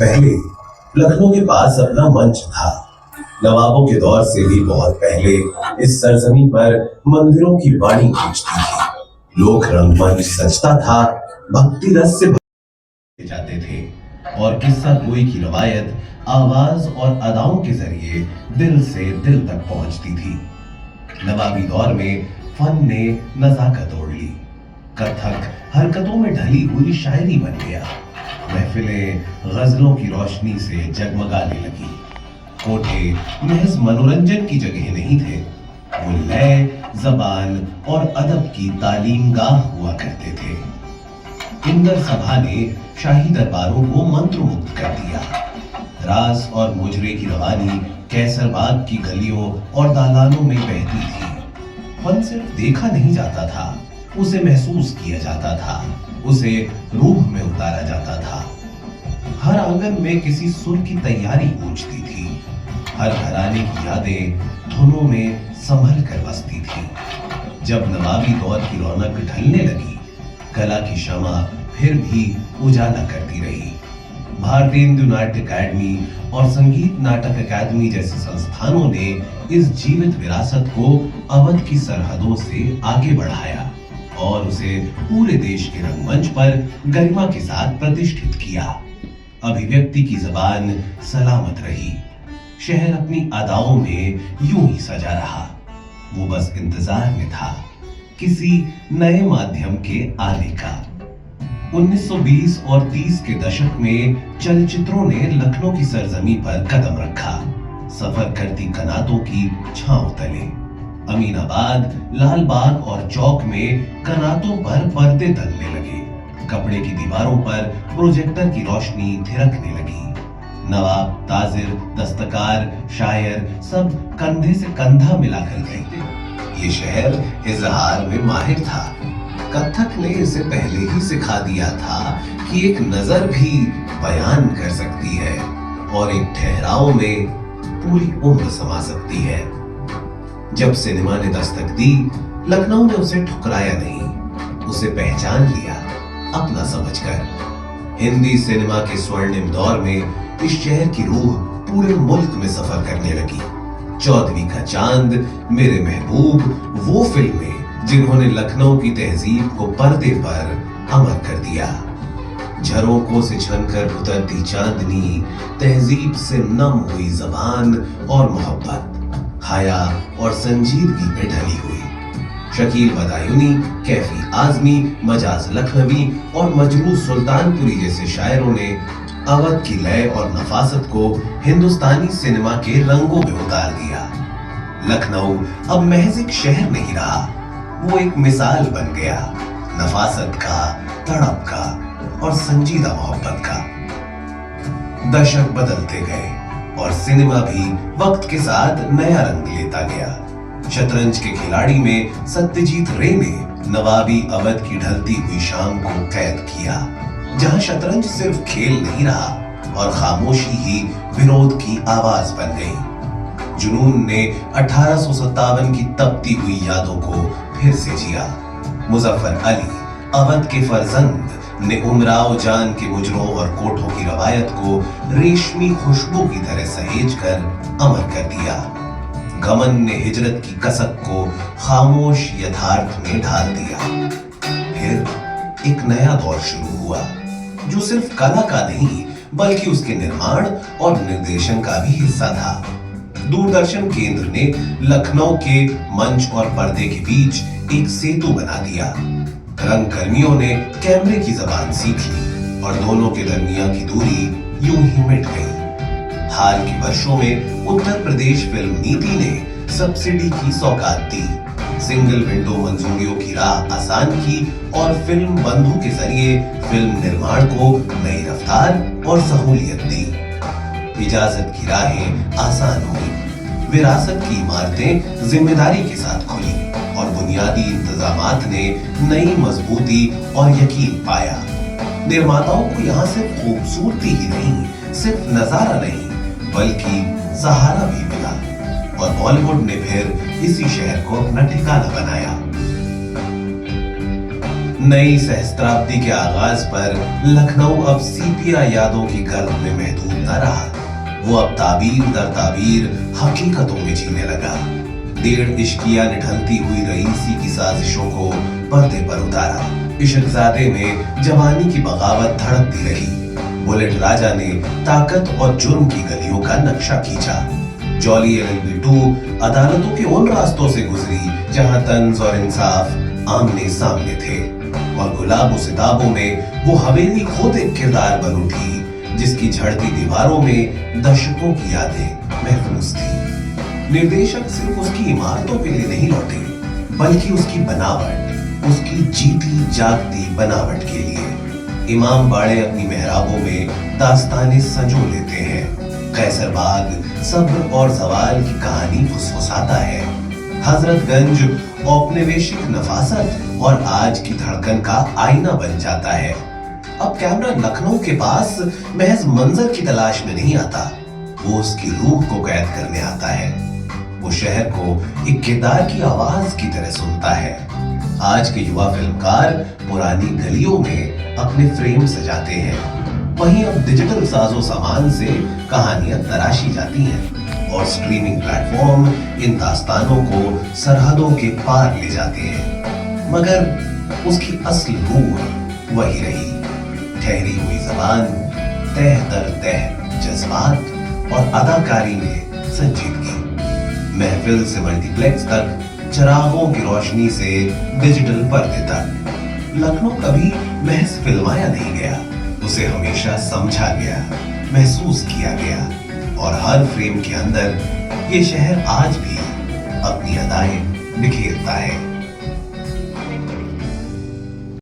पहले लखनऊ के पास अपना मंच था। नवाबों के दौर से भी बहुत पहले इस सरजमीन पर मंदिरों की वाणी गूंजती थी। लोक रंगमंच सजता था, भक्ति रस से भरे जाते थे और किस्सा गोई की रवायत आवाज और अदाओं के जरिए दिल से दिल तक पहुंचती थी। नवाबी दौर में फन ने नजाकत ओढ़ ली। कथक हरकतों में ढली हुई शायरी बन गया। महफिलें गजलों की रोशनी से जगमगाने लगी। कोठे महज मनोरंजन की जगह नहीं थे, वो लय, जबान और अदब की तालीमगाह हुआ करते थे। इंदर सभा ने शाही दरबारों को मंत्रमुग्ध कर दिया। रास और मुजरे की रवानी कैसरबाग की गलियों और दालानों में बहती थी। फन सिर्फ देखा नहीं जाता था, उसे महसूस किया जाता था, उसे रूह में उतारा जाता था। हर आंगन में किसी सुर की तैयारी गूंजती थी। हर घराने की यादें धुनों में संभल कर बसती थी। जब नवाबी दौर की रौनक ढलने लगी, कला की शमा फिर भी उजाला करती रही। भारतीय हिंदू नाट्य अकादमी और संगीत नाटक अकादमी जैसे संस्थानों ने इस जीवित विरासत को अवध की सरहदों से आगे बढ़ाया और उसे पूरे देश के रंगमंच पर गरिमा के साथ प्रतिष्ठित किया। अभिव्यक्ति की जबान सलामत रही। शहर अपनी अदाओं में यूं ही सजा रहा। वो बस इंतजार में था किसी नए माध्यम के आने का। 1920 और 30 के दशक में चलचित्रों ने लखनऊ की सरजमी पर कदम रखा। सफर करती कनातों की छांव तले अमीनाबाद, लालबाग और चौक में कनातों पर पर्दे तलने लगे। कपड़े की दीवारों पर प्रोजेक्टर की रोशनी थिरकने लगी। नवाब, ताजिर, दस्तकार, शायर सब कंधे से कंधा मिलाकर गए। ये शहर इजहार में माहिर था। कथक ने इसे पहले ही सिखा दिया था कि एक नजर भी बयान कर सकती है और एक ठहराव में पूरी उम्र समा सकती है। जब सिनेमा ने दस्तक दी, लखनऊ ने उसे ठुकराया नहीं, उसे पहचान लिया अपना समझकर। हिंदी सिनेमा के स्वर्णिम दौर में इस शहर की रूह पूरे मुल्क में सफर करने लगी। चौदहवीं का चांद, मेरे महबूब, वो फिल्में जिन्होंने लखनऊ की तहजीब को पर्दे पर अमर कर दिया। झरोकों से छनकर उतरती चांदनी, तहजीब से नम हुई जबान और मोहब्बत, हया और संजीदगी में ढली हुई। शकील बदायूनी, कैफी आजमी, मजाज लखनवी और मजरू सुल्तानपुरी जैसे शायरों ने अवध की लय और नफासत को हिंदुस्तानी सिनेमा के रंगों में उतार दिया। लखनऊ अब महज एक शहर नहीं रहा, वो एक मिसाल बन गया, नफासत का, तड़प का और संजीदा मोहब्बत का। दशक बदलते गए और सिनेमा भी वक्त के साथ नया रंग लेता गया। शतरंज के खिलाड़ी में सत्यजीत रे ने नवाबी अवध की ढलती हुई शाम को कैद किया, जहां शतरंज सिर्फ खेल नहीं रहा और खामोशी ही विरोध की आवाज बन गई। जुनून ने 1857 की तपती हुई यादों को फिर से जिया। मुजफ्फर अली, अवध के फरजंद, ने उमराव जान के मुजरों और कोठों की रवायत को रेशमी खुशबू की तरह सहेज कर अमर कर दिया। गमन ने हिजरत की कसक को खामोश यथार्थ में ढाल दिया। फिर एक नया दौर शुरू हुआ, जो सिर्फ कला का नहीं बल्कि उसके निर्माण और निर्देशन का भी हिस्सा था। दूरदर्शन केंद्र ने लखनऊ के मंच और पर्दे के बीच एक सेतु बना दिया। रंगकर्मियों ने कैमरे की जबान सीख ली और दोनों के दरमियान की दूरी यूं ही मिट गई। हाल के वर्षों में उत्तर प्रदेश फिल्म नीति ने सब्सिडी की सौगात दी, सिंगल विंडो मंजूरियों की राह आसान की और फिल्म बंधु के जरिए फिल्म निर्माण को नई रफ्तार और सहूलियत दी। इजाजत की राहें आसान हुई, विरासत की इमारतें जिम्मेदारी के साथ खुली और बुनियादी इंतजामात ने नई मजबूती और यकीन पाया। निर्माताओं को यहाँ सिर्फ खूबसूरती ही नहीं, सिर्फ नजारा नहीं, बल्कि सहारा भी मिला और बॉलीवुड ने फिर इसी शहर को अपना ठिकाना बनाया। नई सहस्त्राब्दी के आगाज पर लखनऊ अब सीपिया यादों की गर्द में महदूद न रहा। वो अब ताबीर दर ताबीर हकीकतों में जीने लगा। डेढ़ इश्किया निठलती हुई रईसी की साजिशों को पर्दे पर उतारा। इश्कजादे में जवानी की बगावत धड़कती रही। बुलेट राजा ने ताकत और जुर्म की गलियों का नक्शा खींचा। जॉली LLB 2 अदालतों के उन रास्तों से गुजरी जहां तंज और इंसाफ आमने सामने थे, और गुलाबो सिताबों में वो हवेली खुद एक किरदार बन उठी जिसकी झड़ती दीवारों में दशकों की यादें महफूज थी। निर्देशक सिर्फ उसकी इमारतों के लिए नहीं लौटे, बल्कि उसकी बनावट, उसकी जीती जागती बनावट के लिए। इमाम बाड़े अपनी मेहराबों में दास्ताने संजो लेते हैं। कैसरबाग सब्र और जवाल की कहानी फुसफुसाता है। हजरतगंज औपनिवेशिक नफासत और आज की धड़कन का आईना बन जाता है। अब कैमरा लखनऊ के पास महज मंजर की तलाश में नहीं आता, वो उसकी रूह को कैद करने आता है। वो शहर को एक किरदार की आवाज की तरह सुनता है। आज के युवा फिल्मकार पुरानी गलियों में अपने फ्रेम सजाते हैं, वहीं अब डिजिटल साजो सामान से कहानियां तराशी जाती हैं और स्ट्रीमिंग प्लेटफॉर्म इन दास्तानों को सरहदों के पार ले जाते हैं। मगर उसकी असली रूह वही रही, ठहरी हुई जबान, तह दर तह जज्बात और अदाकारी में संजीदगी। महफिल से मल्टीप्लेक्स तक, चिरागों की रोशनी से डिजिटल पर्दे तक, लखनऊ कभी महज फिल्माया नहीं गया, उसे हमेशा समझा गया, महसूस किया गया, और हर फ्रेम के अंदर ये शहर आज भी अपनी अदाएं बिखेरता है।